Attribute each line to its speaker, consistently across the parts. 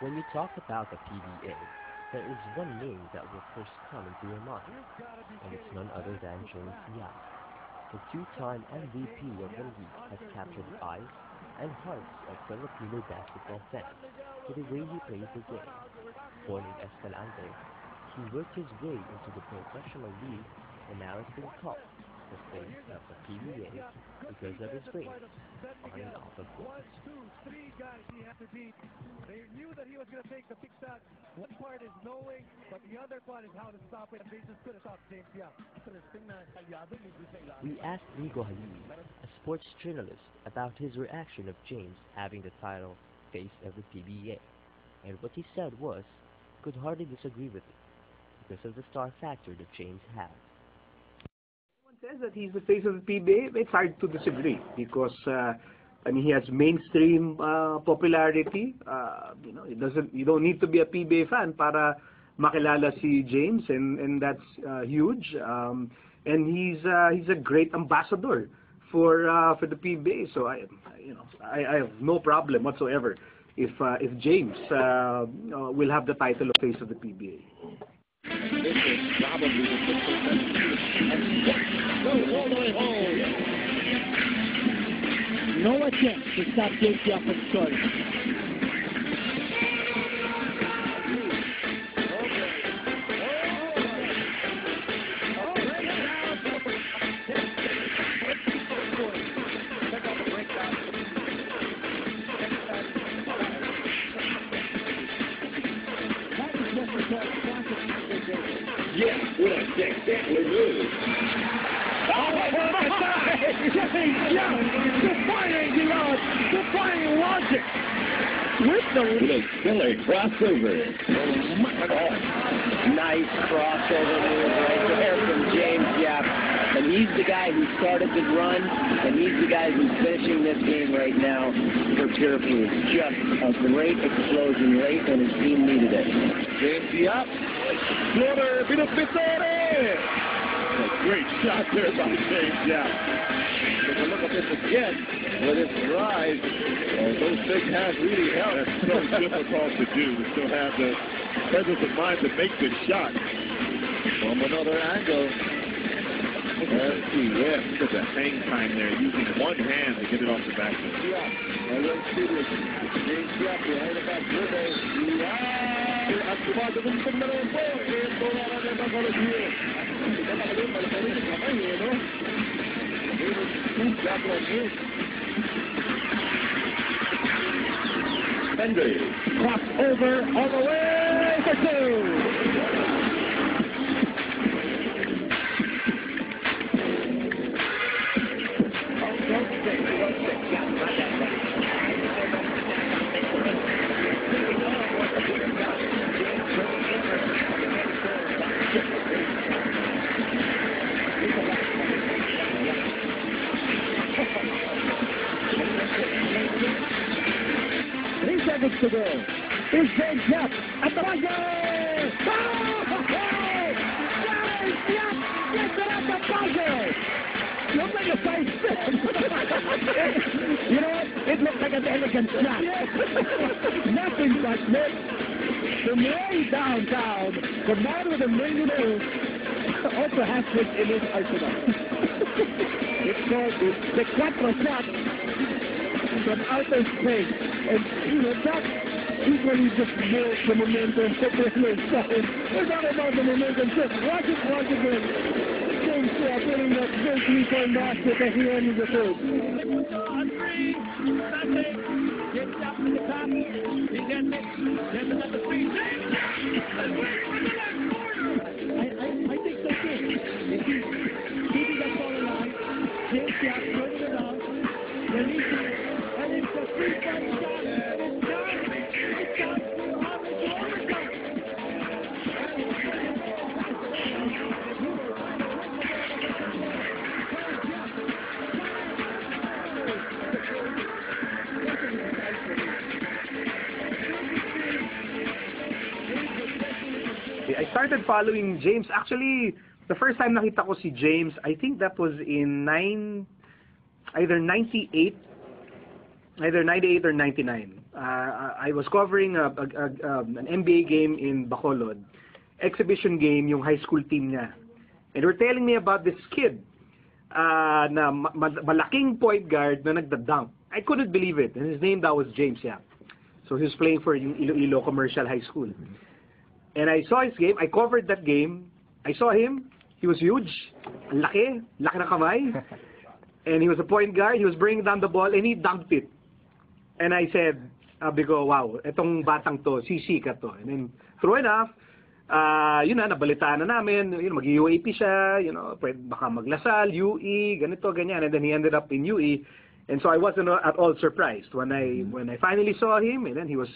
Speaker 1: When you talk about the PBA, there is one name that will first come into your mind, and it's none other than James Yap. The two-time MVP of the league has captured the eyes and hearts of Filipino basketball fans with the way he plays the game. Born in Escalante, he worked his way into the professional league and now has been called the face of the PBA because of his range on and off the court. We asked Nico Halili, a sports journalist, about his reaction of James having the title Face of the PBA, and what he said was, could hardly disagree with it, because of the star factor that James has.
Speaker 2: Says that he's the face of the PBA, it's hard to disagree because I mean he has mainstream popularity. You don't need to be a PBA fan para makilala si James, and that's huge. And he's a great ambassador for the PBA. So I have no problem whatsoever if James will have the title of face of the PBA.
Speaker 3: This is probably the 6% all the way home. No attempt to stop James Yap from scoring. Yes, what a spectacular move. Defying logic. With the killer crossover.
Speaker 4: Nice crossover move right there from James Yap. And he's the guy who started the run, and he's the guy who's finishing this game right now for Pure Foods. Just a great explosion late when his team needed it.
Speaker 3: James Yap. Floater, Pinapitore! A great shot there by James Yap. Take a look at this again with his drive. Those big hands really help. That's so difficult to do. To still have the presence of mind to make the shot. From another angle. Let's see, yes, look at the hang time there, using one hand to get it off the back. Yeah, let's see this. James Yap behind the back dribble. At kumado kung pagmarayan po, ito na lang yung makalagyan. Ito na lang yung malakarin yung kamay, no? Hendry, cross over all the way for two. To go. Here's James Yap at the buzzer! Oh! James Yap gets it at the buzzer! Looked like a side spin. You know what? It looked like an elegant shot. Nothing but this. From way downtown, the man with the ring nose also has this in his arsenal. It's called the Quattro shot from outer space. And, that equally just builds the momentum for the side. It's not about the momentum, just watch it once again. James Yap hitting that big three-point basket at the end of the third. On three, Sunday, James Yap to the top. He gets it. There's another three. James Yap! I think so too. If he's keeping that ball alive, James Yap turning it out, releasing it. And it's a three-point shot, and it's done. It's done.
Speaker 2: I started following James. Actually, the first time nakita ko si James, I think that was in either 98 or 99. I was covering an NBA game in Bacolod. Exhibition game yung high school team niya. And they were telling me about this kid na malaking point guard na nagda-dunk. I couldn't believe it. And his name that was James Yap. So he was playing for Iloilo Commercial High School. And I saw his game. I covered that game. I saw him. He was huge. Laki na kamay. And he was a point guard. He was bringing down the ball and he dunked it. And I said, ko, wow, etong batang to, sisika to. And then, true enough, yun na, nabalitaan na namin, mag-UAP siya, baka maglasal, UE, ganito, ganyan. And then he ended up in UE. And so I wasn't at all surprised when I finally saw him, and then he was,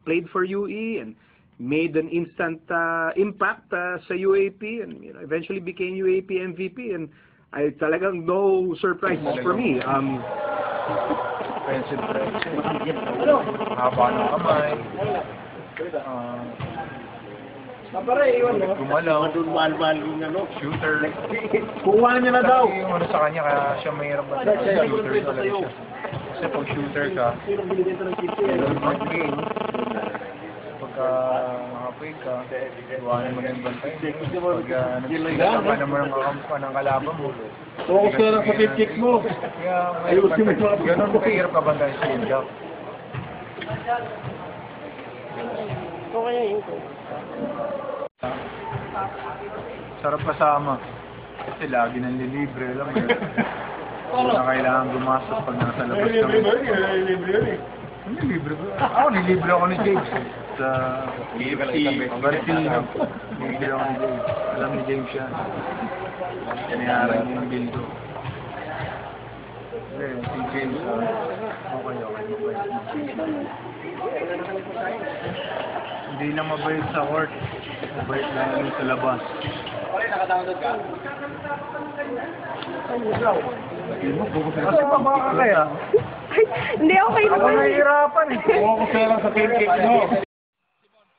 Speaker 2: played for UE and made an instant impact sa UAP, and eventually became UAP MVP. And I talagang no surprises for me.
Speaker 5: Offensive haba ng kamay, gumalaw, shooter.
Speaker 3: Kuha niya na daw.
Speaker 5: Yung sa kanya, kaya siya mahirap ba? Shooter talaga siya. Kasi pag shooter ka, game, pagka nakapoy ka, iwanan mo na yung bantay. Pag nagsigaw ka naman ng kalaban mo,
Speaker 3: Focus ka lang sa tip kick mo.
Speaker 5: kaya ganun kahirap ka bantay sa India. Sarap kasama. Kasi lagi nang lilibre, alam mo yun. Hindi na kailangan gumastos pag nasa labas kami. Nilibre ko. Nilibre ako ni James. Sa Valentino. Nilibre ako ni James. Alam ni James yan. Kinayaran niya yung bill ko. Kasi si James, okay. Hindi na mabait sa court. Mabait na yun sa labas. Kasi baba ka kaya?
Speaker 6: Hindi, okay
Speaker 5: Ako
Speaker 6: naman.
Speaker 5: nahihirapan eh.
Speaker 3: Focus ka lang sa tip kick mo.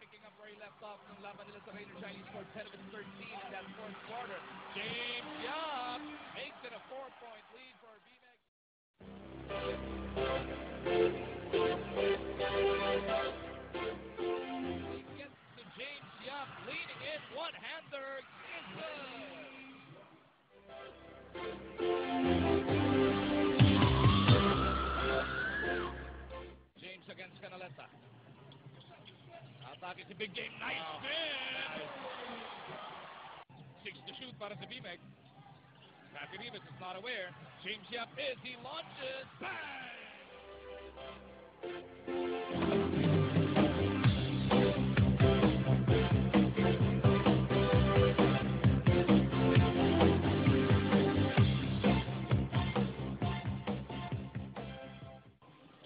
Speaker 7: Picking up where he left off ng laban nila sa Raiders. Chinese scored 10 of its 13 in that fourth quarter. James Yap makes it a 4-point lead for BMX. He gets to James Yap leading it. One-hander is good. James against Canaleta. Atake si Big Game. Nice spin! 6 to shoot para sa BMX. Matthew Rivas is not aware. James Yap is. He launches. Bang!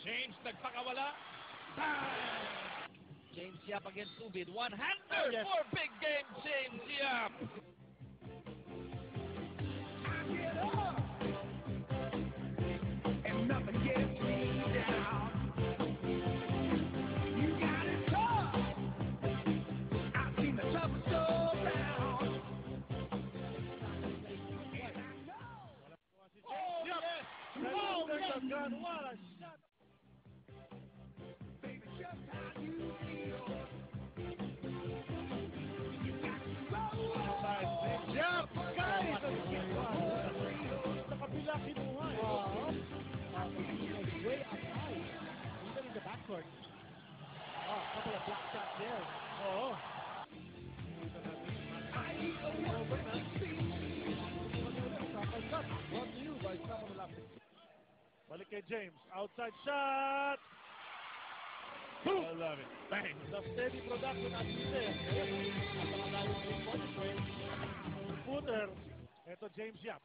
Speaker 7: James nagpakawala. Bang! James Yap against Ubid. One-hander for Big Game James Yap.
Speaker 3: Balik kay James. Outside shot. I love it. Bang. The steady production at James. Footer. Ito James Yap.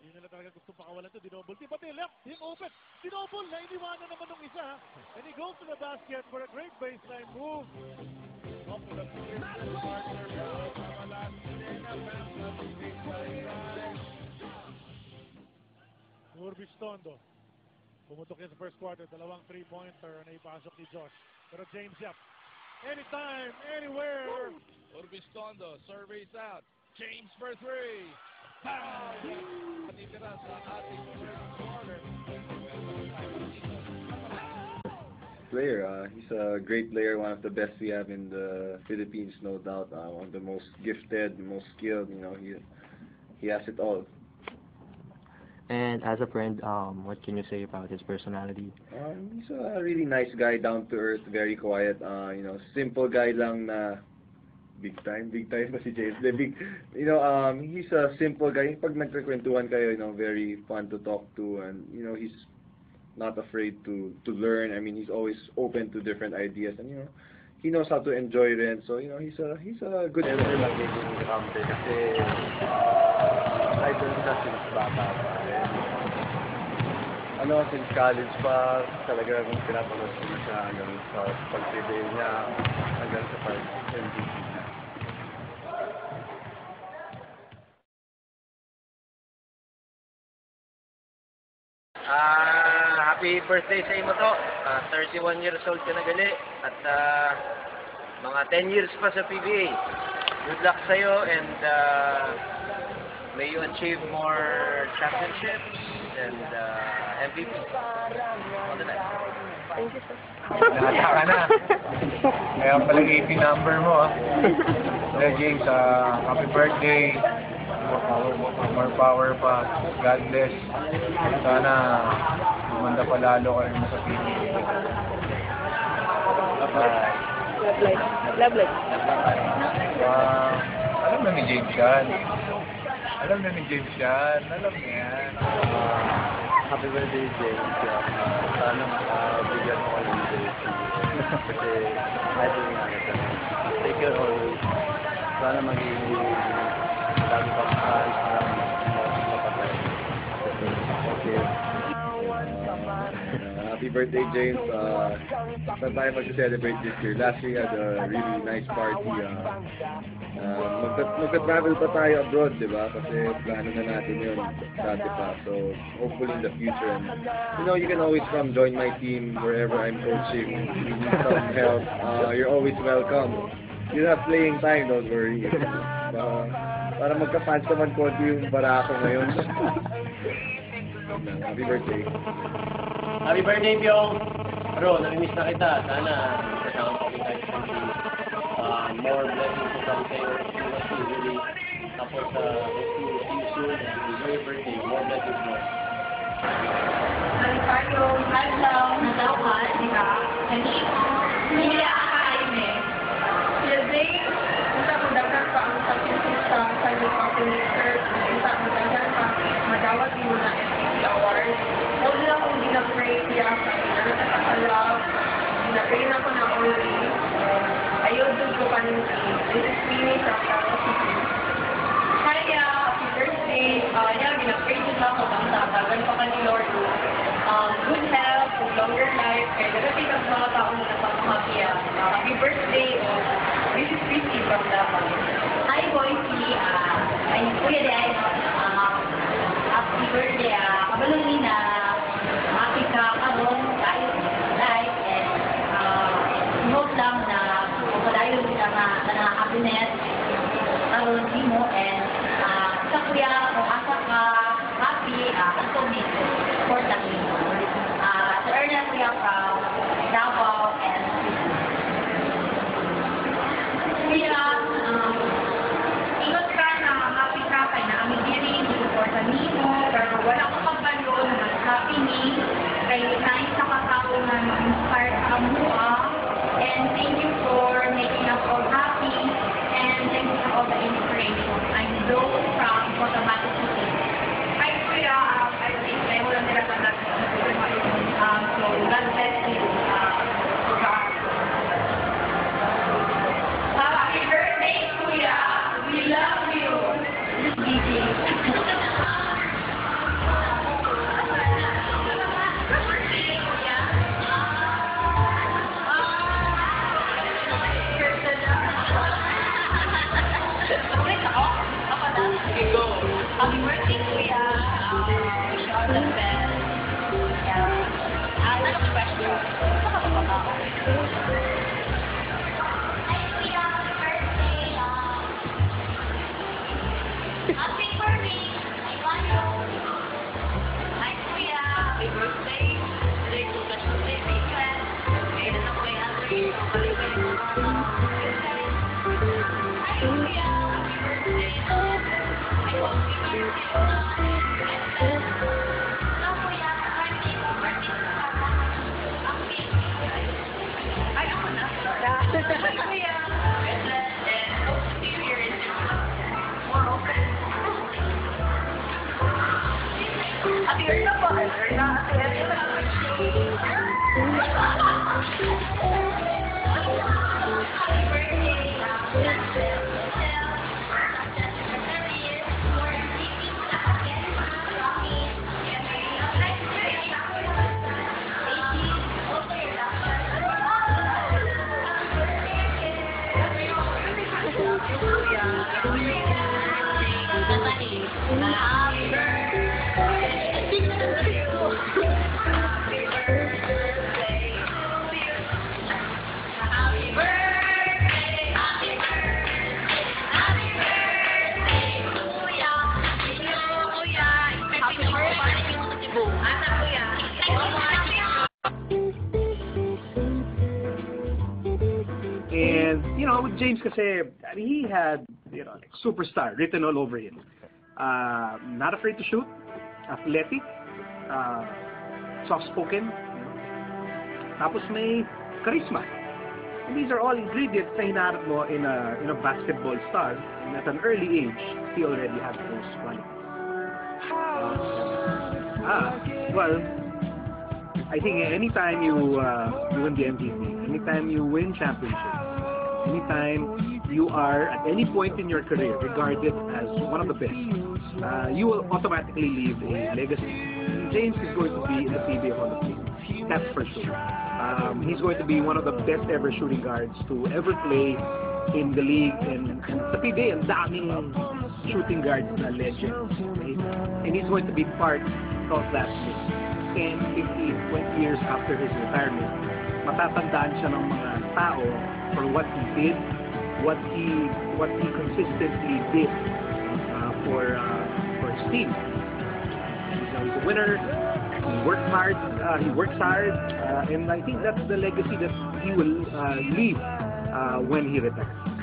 Speaker 3: Hindi nila talaga gusto pakawalan ito. Dinoble. Di pati left. Yung open. Dinoble. Nainiwanan naman ng isa. And he goes to the basket for a great baseline move. Up to the partner. Urbistondo. Pumutok yan sa first quarter. Dalawang 3-pointer na ipasok ni Josh. Pero James Yap. Anytime, anywhere.
Speaker 7: Urbistondo surveys out. James for 3. Natitira sa ating first quarter.
Speaker 5: player. He's a great player, one of the best we have in the Philippines, no doubt. One of the most gifted, most skilled. You know, he has it all.
Speaker 1: And as a friend, what can you say about his personality?
Speaker 5: He's a really nice guy, down to earth, very quiet. You know, simple guy lang na big time ba si James? He's a simple guy. Pag nagkakwentuhan kayo, you know, very fun to talk to, and you know, he's not afraid to learn. I mean, he's always open to different ideas, and you know, he knows how to enjoy it. So you know, he's a good player.
Speaker 8: Magiging kampe kasi idol na since bata pa. Since college pa, talagang pinapanood ko na siya hanggang sa pag-PBA niya, hanggang sa pag-MVP niya.
Speaker 9: Happy birthday sa imo to. 31 years old ka na gali at mga 10 years pa sa PBA. Good luck sa'yo and may you achieve more championships and MVP. All the best.
Speaker 6: Thank you, sir.
Speaker 5: Nahata ka na. Kaya palang AP number mo. James, happy birthday. More power pa. God bless. Sana gumanda pa lalo kayo sa PBA.
Speaker 6: Love life.
Speaker 5: Alam na ni James yan. Alam niya yan.
Speaker 8: Happy birthday, James. Sana bigyan mo kayo ng jersey. Kasi idol nga kita. Take care always. Sana magiging lagi pang mahal para mapatay. Okay.
Speaker 5: Happy birthday, James. Saan tayo mag-celebrate this year? Last year, we had a really nice party. Magka-travel pa tayo abroad, di ba? Kasi plano na natin yun dati pa. So, hopefully in the future. And, you know, you can always come join my team wherever I'm coaching. If you need some help, you're always welcome. You have playing time, don't worry. Para magka-fans naman konti yung barako ngayon. Happy birthday.
Speaker 9: Happy birthday, Pio! Bro, namimiss na kita. Sana kasama ko kita more blessings to come sa'yo. Really. Tapos, see you soon and enjoy your birthday. More blessings, bro.
Speaker 10: Ricardo, hadlaw na dapat, di ba? Hindi akain eh. Today, kita ko dapat pa ang sakitin sa Cyber Populator. Kita ko dapat pa madawat mo na MVP Award. Huwag lang kung ginapray siya sa nakakalaw. Ginapray na ko na only. Ayaw doon ko pa ng this is Pini from Carlos City. Kaya, happy birthday. Ginapray din lang ako ang tatagan pa ka ni Lord. Good health, longer life, kaya nagating ang mga tao na napapahapya. Happy birthday. This is Christy from Davao. Hi, Boycie. Ay, Kuya Day. Happy birthday. Kabalong nina. Happy ka karon tayo life and hope lang na pagkadayo kita na happiness karon mo and sa kuya kung asa ka happy ato dito for the sa earlier kuya ka Davao and kuya ingat ka na happy ka kay na aming diri for the nimo pero wala ko kabalo na happy ni kay nice sa katao na ma-inspire ka mo and thank you for making us all happy and thank you for all the inspiration. I'm Zoe from Cotabato City. Hi kuya, I think I will not have that so God bless you. Happy birthday kuya, we love you. Gigi. Happy birthday, Kuya. Wish you all the best. Another question. Hi, Kuya. Happy birthday. Happy birthday. I want you. Hi, Kuya. Happy birthday. Today is a special day. May
Speaker 2: And, you know, with James kasi, I mean, he had, you know, like superstar written all over him. Not afraid to shoot, athletic, soft-spoken, tapos may charisma. And these are all ingredients na hinahanap mo in a basketball star. And at an early age, he already had those qualities. Well, I think anytime you win the MVP, anytime you win championships, anytime you are at any point in your career regarded as one of the best, you will automatically leave a legacy. James is going to be in the PBA Hall of Fame. That's for sure. He's going to be one of the best ever shooting guards to ever play in the league. And sa PBA, ang daming shooting guards na legends. Okay? And he's going to be part of that list. 10, 15, 20 years after his retirement, matatandaan siya ng mga tao for what he did, what he consistently did for his team. He's a winner. He works hard. And I think that's the legacy that he will leave when he retires.